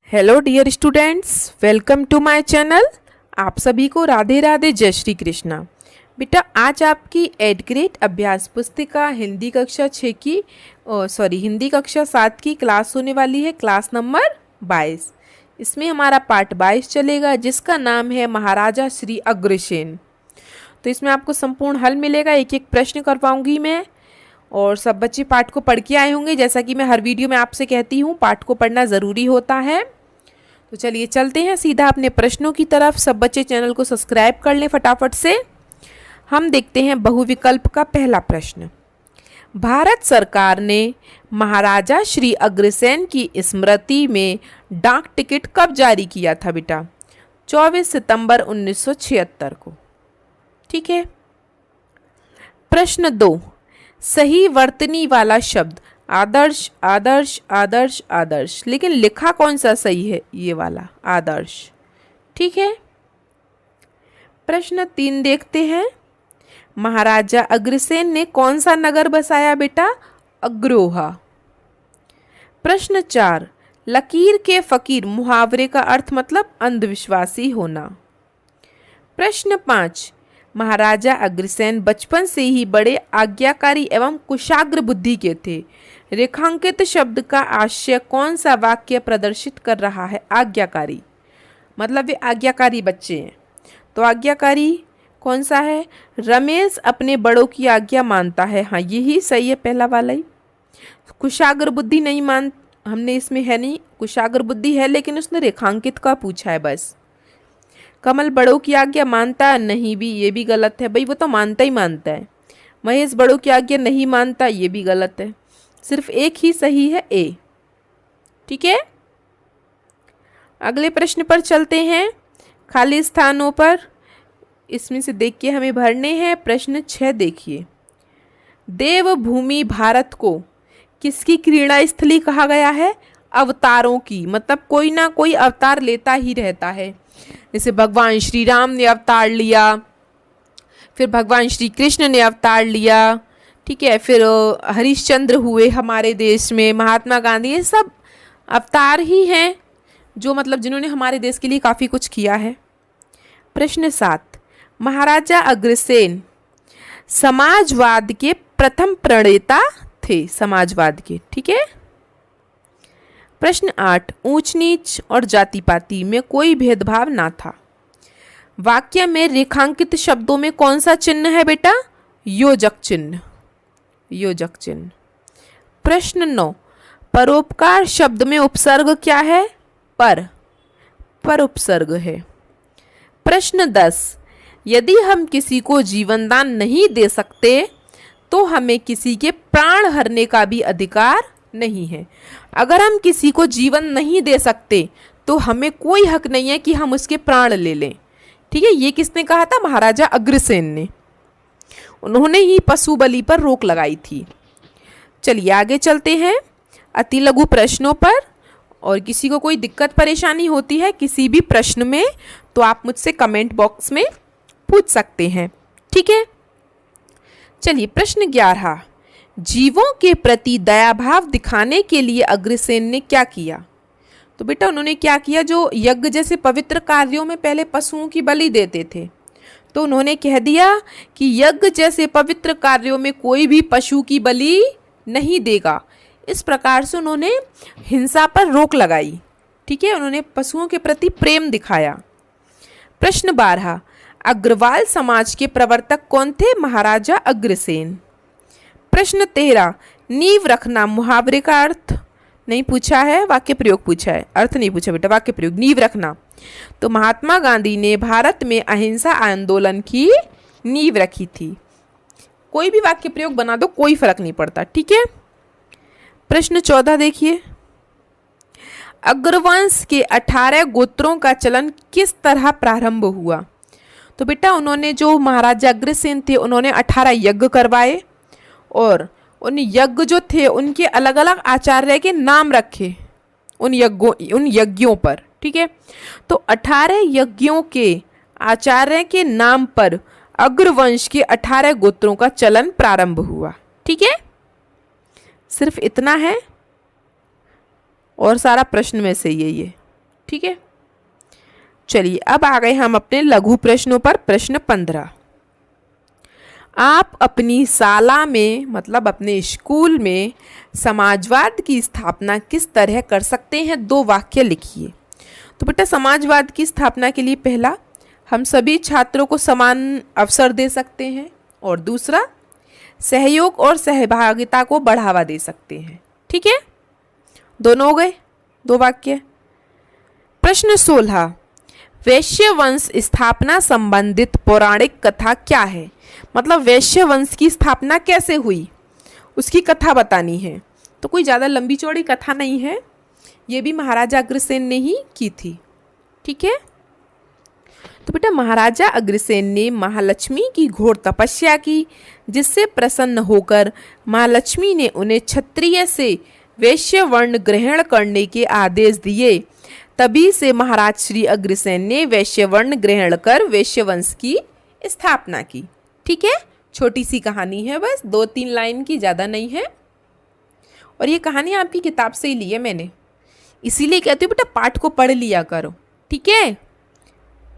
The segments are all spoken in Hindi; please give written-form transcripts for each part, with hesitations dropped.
Hello dear students, welcome to my channel. आप सभी को राधे राधे, जय श्री कृष्णा। बेटा, आज आपकी 8th ग्रेड अभ्यास पुस्तिका हिंदी कक्षा 6 की हिंदी कक्षा 7 की क्लास होने वाली है, क्लास नंबर 22। इसमें हमारा पार्ट 22 चलेगा, जिसका नाम है महाराजा श्री अग्रसेन। तो इसमें आपको संपूर्ण हल मिलेगा, एक एक प्रश्न करवाऊंगी मैं, और सब बच्चे पाठ को पढ़ के आए होंगे। जैसा कि मैं हर वीडियो में आपसे कहती हूँ, पाठ को पढ़ना ज़रूरी होता है। तो चलिए चलते हैं सीधा अपने प्रश्नों की तरफ। सब बच्चे चैनल को सब्सक्राइब कर लें फटाफट से। हम देखते हैं बहुविकल्प का पहला प्रश्न। भारत सरकार ने महाराजा श्री अग्रसेन की स्मृति में डाक टिकट कब जारी किया था बेटा? 24 सितंबर 1976 को। ठीक है। प्रश्न 2, सही वर्तनी वाला शब्द आदर्श आदर्श आदर्श आदर्श, लेकिन लिखा कौन सा सही है? ये वाला आदर्श। ठीक है। प्रश्न 3 देखते हैं। महाराजा अग्रसेन ने कौन सा नगर बसाया बेटा? अग्रोहा। प्रश्न 4, लकीर के फकीर मुहावरे का अर्थ मतलब अंधविश्वासी होना। प्रश्न 5, महाराजा अग्रसेन बचपन से ही बड़े आज्ञाकारी एवं कुशाग्र बुद्धि के थे। रेखांकित शब्द का आशय कौन सा वाक्य प्रदर्शित कर रहा है? आज्ञाकारी, मतलब वे आज्ञाकारी बच्चे हैं। तो आज्ञाकारी कौन सा है? रमेश अपने बड़ों की आज्ञा मानता है। हाँ, यही सही है, पहला वाला ही। कुशाग्र बुद्धि नहीं मान, हमने इसमें है नहीं, कुशाग्र बुद्धि है, लेकिन उसने रेखांकित का पूछा है बस। कमल बड़ों की आज्ञा मानता नहीं, भी ये भी गलत है भाई, वो तो मानता ही मानता है। महेश बड़ों की आज्ञा नहीं मानता, ये भी गलत है। सिर्फ एक ही सही है, ए। ठीक है। अगले प्रश्न पर चलते हैं। खाली स्थानों पर इसमें से देख के हमें भरने हैं। प्रश्न 6 देखिए। देवभूमि भारत को किसकी क्रीड़ा स्थली कहा गया है? अवतारों की, मतलब कोई ना कोई अवतार लेता ही रहता है। जैसे भगवान श्री राम ने अवतार लिया, फिर भगवान श्री कृष्ण ने अवतार लिया, ठीक है, फिर हरिश्चंद्र हुए हमारे देश में, महात्मा गांधी, ये सब अवतार ही हैं, जो मतलब जिन्होंने हमारे देश के लिए काफ़ी कुछ किया है। प्रश्न 7, महाराजा अग्रसेन समाजवाद के प्रथम प्रणेता थे, समाजवाद के। ठीक है। प्रश्न 8, ऊंच नीच और जाति पाति में कोई भेदभाव ना था। वाक्य में रेखांकित शब्दों में कौन सा चिन्ह है बेटा? योजक चिन्ह, योजक चिन्ह। प्रश्न 9, परोपकार शब्द में उपसर्ग क्या है? पर उपसर्ग है। प्रश्न 10, यदि हम किसी को जीवन दान नहीं दे सकते तो हमें किसी के प्राण हरने का भी अधिकार नहीं है। अगर हम किसी को जीवन नहीं दे सकते तो हमें कोई हक नहीं है कि हम उसके प्राण ले लें। ठीक है। ये किसने कहा था? महाराजा अग्रसेन ने। उन्होंने ही पशु बलि पर रोक लगाई थी। चलिए आगे चलते हैं अति लघु प्रश्नों पर। और किसी को कोई दिक्कत परेशानी होती है किसी भी प्रश्न में तो आप मुझसे कमेंट बॉक्स में पूछ सकते हैं। ठीक है। चलिए प्रश्न 11, जीवों के प्रति दया भाव दिखाने के लिए अग्रसेन ने क्या किया? तो बेटा उन्होंने क्या किया? जो यज्ञ जैसे पवित्र कार्यों में पहले पशुओं की बलि देते थे, तो उन्होंने कह दिया कि यज्ञ जैसे पवित्र कार्यों में कोई भी पशु की बलि नहीं देगा। इस प्रकार से उन्होंने हिंसा पर रोक लगाई। ठीक है। उन्होंने पशुओं के प्रति प्रेम दिखाया। प्रश्न 12, अग्रवाल समाज के प्रवर्तक कौन थे? महाराजा अग्रसेन। प्रश्न 13, नींव रखना मुहावरे का अर्थ नहीं पूछा है, वाक्य प्रयोग पूछा है। अर्थ नहीं पूछा बेटा, वाक्य प्रयोग। नींव रखना, तो महात्मा गांधी ने भारत में अहिंसा आंदोलन की नींव रखी थी। कोई भी वाक्य प्रयोग बना दो, कोई फर्क नहीं पड़ता। ठीक है। प्रश्न 14 देखिए। अग्रवंश के 18 गोत्रों का चलन किस तरह प्रारंभ हुआ? तो बेटा उन्होंने, जो महाराजा अग्रसेन थे, उन्होंने 18 यज्ञ करवाए और उन यज्ञ जो थे उनके अलग अलग आचार्य के नाम रखे उन यज्ञों पर। ठीक है। तो 18 यज्ञों के आचार्य के नाम पर अग्रवंश के 18 गोत्रों का चलन प्रारंभ हुआ। ठीक है। सिर्फ इतना है और सारा प्रश्न में से यही है। ठीक है। चलिए अब आ गए हम अपने लघु प्रश्नों पर। प्रश्न 15, आप अपनी शाला में मतलब अपने स्कूल में समाजवाद की स्थापना किस तरह कर सकते हैं? 2 वाक्य लिखिए। तो बेटा समाजवाद की स्थापना के लिए पहला, हम सभी छात्रों को समान अवसर दे सकते हैं, और दूसरा सहयोग और सहभागिता को बढ़ावा दे सकते हैं। ठीक है, दोनों हो गए 2 वाक्य। प्रश्न 16, वैश्य वंश स्थापना संबंधित पौराणिक कथा क्या है? मतलब वैश्य वंश की स्थापना कैसे हुई उसकी कथा बतानी है। तो कोई ज़्यादा लंबी चौड़ी कथा नहीं है, ये भी महाराजा अग्रसेन ने ही की थी। ठीक है, तो बेटा महाराजा अग्रसेन ने महालक्ष्मी की घोर तपस्या की, जिससे प्रसन्न होकर महालक्ष्मी ने उन्हें क्षत्रिय से वैश्य वर्ण ग्रहण करने के आदेश दिए। तभी से महाराज श्री अग्रसेन ने वैश्य वर्ण ग्रहण कर वैश्य वंश की स्थापना की। ठीक है, छोटी सी कहानी है, बस 2-3 लाइन की, ज़्यादा नहीं है। और ये कहानी आपकी किताब से ही ली है मैंने, इसीलिए कहती हूँ बेटा पाठ को पढ़ लिया करो। ठीक है,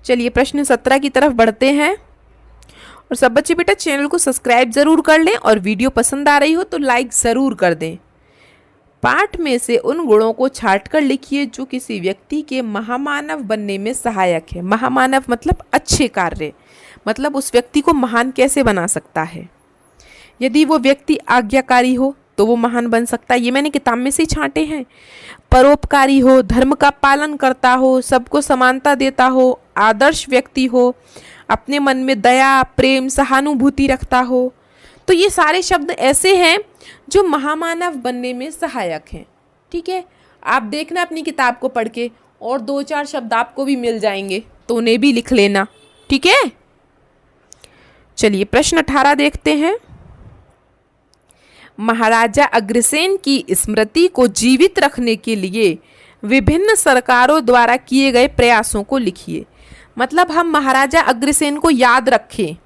चलिए प्रश्न 17 की तरफ बढ़ते हैं। और सब बच्चे बेटा चैनल को सब्सक्राइब ज़रूर कर लें, और वीडियो पसंद आ रही हो तो लाइक ज़रूर कर दें। पाठ में से उन गुणों को छांट कर लिखिए जो किसी व्यक्ति के महामानव बनने में सहायक है। महामानव मतलब अच्छे कार्य, मतलब उस व्यक्ति को महान कैसे बना सकता है। यदि वो व्यक्ति आज्ञाकारी हो तो वो महान बन सकता है, ये मैंने किताब में से ही छांटे हैं। परोपकारी हो, धर्म का पालन करता हो, सबको समानता देता हो, आदर्श व्यक्ति हो, अपने मन में दया, प्रेम, सहानुभूति रखता हो। तो ये सारे शब्द ऐसे हैं जो महामानव बनने में सहायक हैं। ठीक है, आप देखना अपनी किताब को पढ़ के, और 2-4 शब्द आपको भी मिल जाएंगे तो उन्हें भी लिख लेना। ठीक है, चलिए प्रश्न 18 देखते हैं। महाराजा अग्रसेन की स्मृति को जीवित रखने के लिए विभिन्न सरकारों द्वारा किए गए प्रयासों को लिखिए। मतलब हम महाराजा अग्रसेन को याद रखें,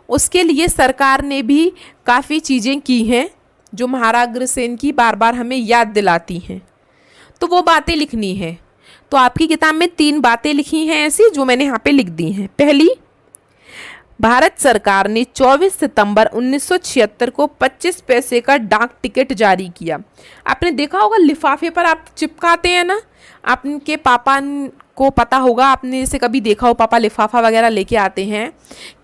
उसके लिए सरकार ने भी काफ़ी चीज़ें की हैं जो महाराजा अग्रसेन की बार बार हमें याद दिलाती हैं, तो वो बातें लिखनी है। तो आपकी किताब में 3 बातें लिखी हैं ऐसी जो मैंने यहाँ पे लिख दी हैं। पहली, भारत सरकार ने 24 सितंबर 1976 को 25 पैसे का डाक टिकट जारी किया। आपने देखा होगा लिफाफे पर आप चिपकाते हैं ना, आपके पापा को पता होगा, आपने जैसे कभी देखा हो पापा लिफाफा वगैरह लेके आते हैं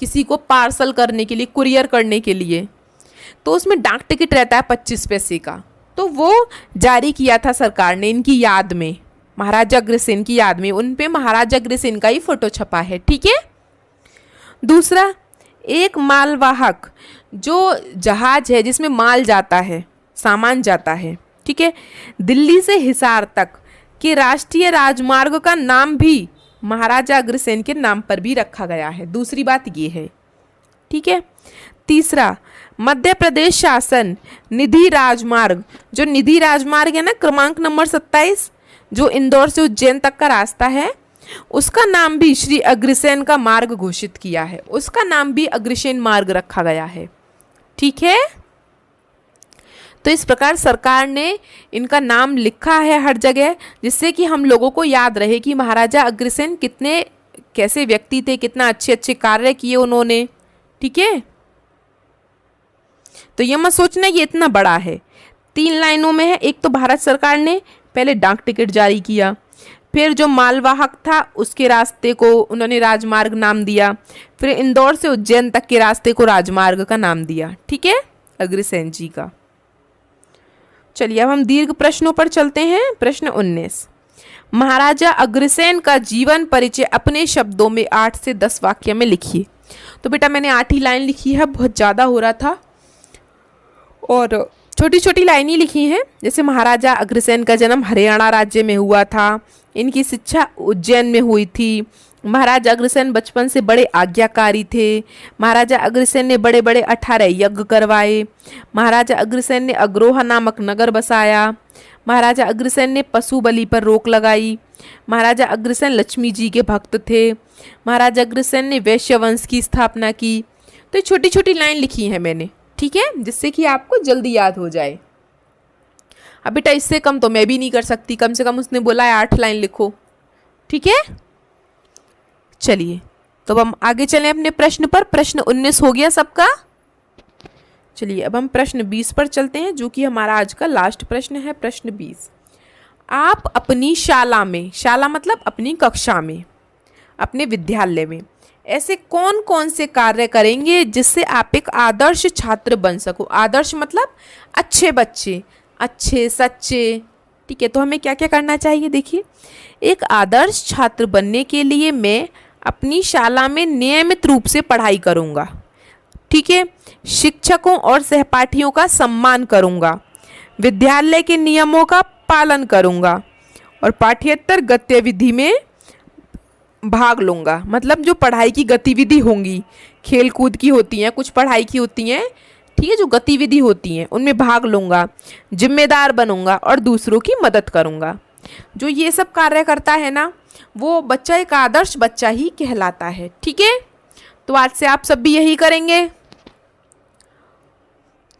किसी को पार्सल करने के लिए, कुरियर करने के लिए, तो उसमें डाक टिकट रहता है 25 पैसे का। तो वो जारी किया था सरकार ने इनकी याद में, महाराजा अग्रसेन की याद में। उन पे महाराजा अग्रसेन का ही फोटो छपा है। ठीक है, दूसरा, एक मालवाहक जो जहाज है जिसमें माल जाता है, सामान जाता है, ठीक है, दिल्ली से हिसार तक के राष्ट्रीय राजमार्ग का नाम भी महाराजा अग्रसेन के नाम पर भी रखा गया है। दूसरी बात ये है। ठीक है, तीसरा, मध्य प्रदेश शासन निधि राजमार्ग, जो निधि राजमार्ग है ना, क्रमांक नंबर 27, जो इंदौर से उज्जैन तक का रास्ता है, उसका नाम भी श्री अग्रसेन का मार्ग घोषित किया है, उसका नाम भी अग्रसेन मार्ग रखा गया है। ठीक है, तो इस प्रकार सरकार ने इनका नाम लिखा है हर जगह, जिससे कि हम लोगों को याद रहे कि महाराजा अग्रसेन कितने कैसे व्यक्ति थे, कितना अच्छे अच्छे कार्य किए उन्होंने। ठीक है, तो ये मत सोचना ये इतना बड़ा है, 3 लाइनों में है। एक तो भारत सरकार ने पहले डाक टिकट जारी किया, फिर जो मालवाहक था उसके रास्ते को उन्होंने राजमार्ग नाम दिया, फिर इंदौर से उज्जैन तक के रास्ते को राजमार्ग का नाम दिया। ठीक है, अग्रसेन जी का। चलिए अब हम दीर्घ प्रश्नों पर चलते हैं। प्रश्न 19, महाराजा अग्रसेन का जीवन परिचय अपने शब्दों में 8 से 10 वाक्य में लिखिए। तो बेटा मैंने 8 ही लाइन लिखी है, बहुत ज़्यादा हो रहा था, और छोटी छोटी लाइन ही लिखी हैं। जैसे महाराजा अग्रसेन का जन्म हरियाणा राज्य में हुआ था, इनकी शिक्षा उज्जैन में हुई थी, महाराजा अग्रसेन बचपन से बड़े आज्ञाकारी थे, महाराजा अग्रसेन ने बड़े बड़े 18 यज्ञ करवाए, महाराजा अग्रसेन ने अग्रोहा नामक नगर बसाया, महाराजा अग्रसेन ने पशु बलि पर रोक लगाई, महाराजा अग्रसेन लक्ष्मी जी के भक्त थे, महाराजा अग्रसेन ने वैश्य वंश की स्थापना की। तो छोटी छोटी लाइन लिखी है मैंने, ठीक है, जिससे कि आपको जल्दी याद हो जाए। अब बेटा इससे कम तो मैं भी नहीं कर सकती, कम से कम उसने बोला है 8 लाइन लिखो, ठीक है, चलिए तो अब हम आगे चलें अपने प्रश्न पर। प्रश्न 19 हो गया सबका। चलिए अब हम प्रश्न 20 पर चलते हैं, जो कि हमारा आज का लास्ट प्रश्न है। प्रश्न 20, आप अपनी शाला में, शाला मतलब अपनी कक्षा में, अपने विद्यालय में ऐसे कौन कौन से कार्य करेंगे जिससे आप एक आदर्श छात्र बन सको। आदर्श मतलब अच्छे बच्चे, अच्छे सच्चे। ठीक है, तो हमें क्या क्या करना चाहिए। देखिए, एक आदर्श छात्र बनने के लिए मैं अपनी शाला में नियमित रूप से पढ़ाई करूँगा। ठीक है, शिक्षकों और सहपाठियों का सम्मान करूँगा, विद्यालय के नियमों का पालन करूँगा और पाठ्येतर गतिविधि में भाग लूँगा। मतलब जो पढ़ाई की गतिविधि होंगी, खेल कूद की होती हैं, कुछ पढ़ाई की होती हैं, ठीक है, जो गतिविधि होती हैं उनमें भाग लूँगा, जिम्मेदार बनूँगा और दूसरों की मदद करूँगा। जो ये सब कार्य करता है ना, वो बच्चा एक आदर्श बच्चा ही कहलाता है। ठीक है, तो आज से आप सब भी यही करेंगे।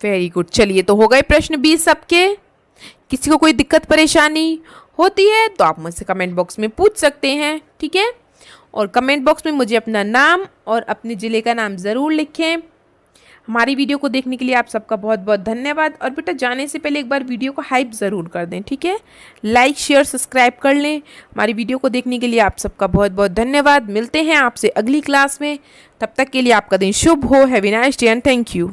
Very good. चलिए, तो हो गए प्रश्न 20 सबके। किसी को कोई दिक्कत परेशानी होती है तो आप मुझसे कमेंट बॉक्स में पूछ सकते हैं। ठीक है, और कमेंट बॉक्स में मुझे अपना नाम और अपने ज़िले का नाम ज़रूर लिखें। हमारी वीडियो को देखने के लिए आप सबका बहुत बहुत धन्यवाद। और बेटा, जाने से पहले एक बार वीडियो को हाइप ज़रूर कर दें। ठीक है, लाइक शेयर सब्सक्राइब कर लें। हमारी वीडियो को देखने के लिए आप सबका बहुत बहुत धन्यवाद। मिलते हैं आपसे अगली क्लास में, तब तक के लिए आपका दिन शुभ हो। Have a nice day and thank you.